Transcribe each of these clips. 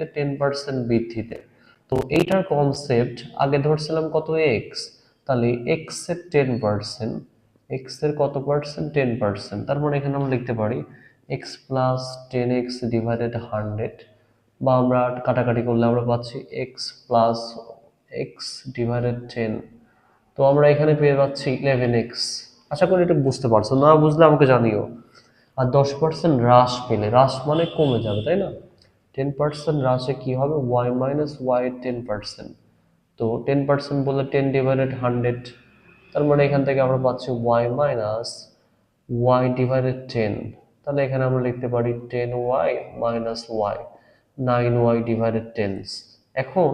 10% বৃদ্ধিতে। তো এইটার কনসেপ্ট আগে ধরছিলাম কত এক্স, তাহলে এক্স এর 10%, এক্স এর কত পার্সেন্ট 10%, তার মানে এখানে আমরা লিখতে পারি এক্স প্লাস 10x ডিভাইডেড 100, বা আমরা কাটাকাটি করলে আমরা পাচ্ছি এক্স প্লাস এক্স ডিভাইডেড 10। তো আমরা এখানে পেয়ে যাচ্ছি 11x। আশা করি এটা বুঝতে পারছো, না বুঝলে আমাকে জানিও। আর 10% হ্রাস পেলে, হ্রাস মানে কমে যাবে তাই না, 10% হ্রাসে কি হবে, ওয়াই মাইনাস ওয়াই 10%। তো 10% বললে 10 ডিভাইডেড 100, তার মানে এখান থেকে আমরা পাচ্ছি ওয়াই মাইনাস ওয়াই ডিভাইডেড 10। তাহলে এখানে আমরা লিখতে পারি 10y minus Y, 9y divided 10। এখন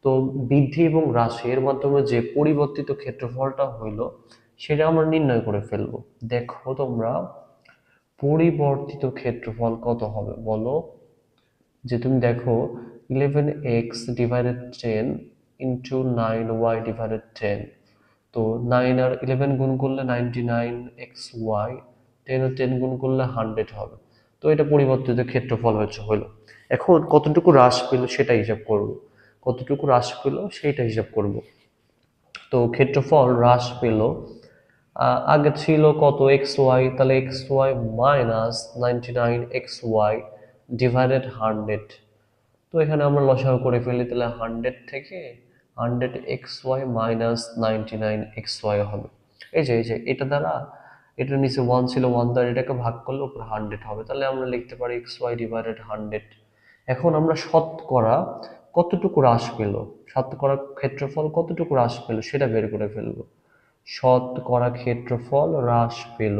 তো বৃদ্ধি এবং হ্রাসে এর মাধ্যমে যে পরিবর্তিত ক্ষেত্রফলটা হইলো সেটা আমরা নির্ণয় করে ফেলবো। দেখো তোমরা পরিবর্তিত ক্ষেত্রফল কত হবে বলো, যে তুমি দেখো 11x divided 10 into 9y divided 10। তো 9 আর 11 গুণ করলে 99xy, 10 আর 10 গুণ করলে 100 হবে। তো এটা পরিবর্তিত ক্ষেত্রফল হলো। এখন কতটুকু হ্রাস পেল সেটা হিসাব করব, কতটুকু হ্রাস পেল সেইটা হিসাব করব। তো ক্ষেত্রফল হ্রাস পেল, আগে ছিল কত এক্স ওয়াই, তাহলে X Y minus 99xy divided 100। তো এখানে আমরা লসাগু করে ফেলি, তাহলে 100 থেকে 100xy মাইনাস 99xy হবে। এই যে এটা দ্বারা, এটার নিচে 1 ছিল, 1 দ্বারা এটাকে ভাগ করলে উপরে 100 হবে, তাহলে আমরা লিখতে পারি xy ডিভাইডেড 100। এখন আমরা শতকরা কতটুকু হ্রাস পেল, শতকরা ক্ষেত্রফল কতটুকু হ্রাস পেল সেটা বের করে ফেলবো। শতকরা ক্ষেত্রফল হ্রাস পেল।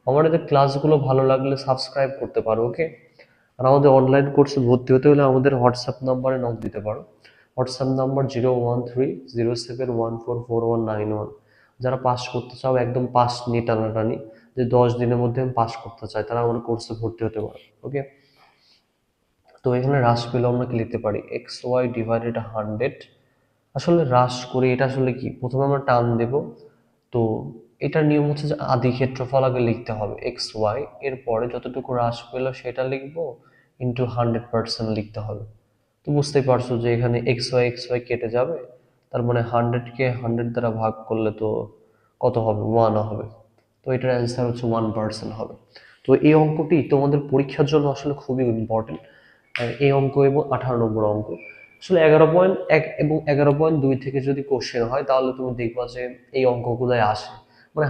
আমাদের ক্লাসগুলো ভালো লাগলে সাবস্ক্রাইব করতে পারো, ওকে। আর আমাদের অনলাইন কোর্সে ভর্তি হতে হলে আমাদের হোয়াটসঅ্যাপ নাম্বারে নক দিতে পারো। WhatsApp number 01307144191। যারা পাস করতে চাও, একদম পাস নিয়ে টানাটানি, যে 10 দিনের মধ্যে আমি পাস করতে চাই, তারা আমাদের কোর্সে ভর্তি হতে পারে, ওকে। তো এখানে হ্রাস পেলে আমরা কি লিখতে পারি এক্স ওয়াই ডিভাইডেড 100। আসলে হ্রাস করে এটা আসলে কি, প্রথমে আমরা টান দেব। তো এটার নিয়ম হচ্ছে যে আদি ক্ষেত্রফল আগে লিখতে হবে এক্স ওয়াই, এরপরে যতটুকু হ্রাস পেল সেটা লিখবো, ইন্টু 100% লিখতে হবে। তো বুঝতেই পারছো যে এখানে এক্স ওয়াই কেটে যাবে, তার মানে 100কে 100 দ্বারা ভাগ করলে তো কত হবে, 1 হবে। তো এটার অ্যান্সার হচ্ছে 1% হবে। তো এই অঙ্কটি তোমাদের পরীক্ষার জন্য আসলে খুবই ইম্পর্টেন্ট, এই অঙ্ক এবং 18 নম্বর অঙ্ক। আসলে 11.1 এবং 11.2 থেকে যদি কোশ্চেন হয় তাহলে তুমি দেখবা যে এই অঙ্কগুলোই আসে, মানে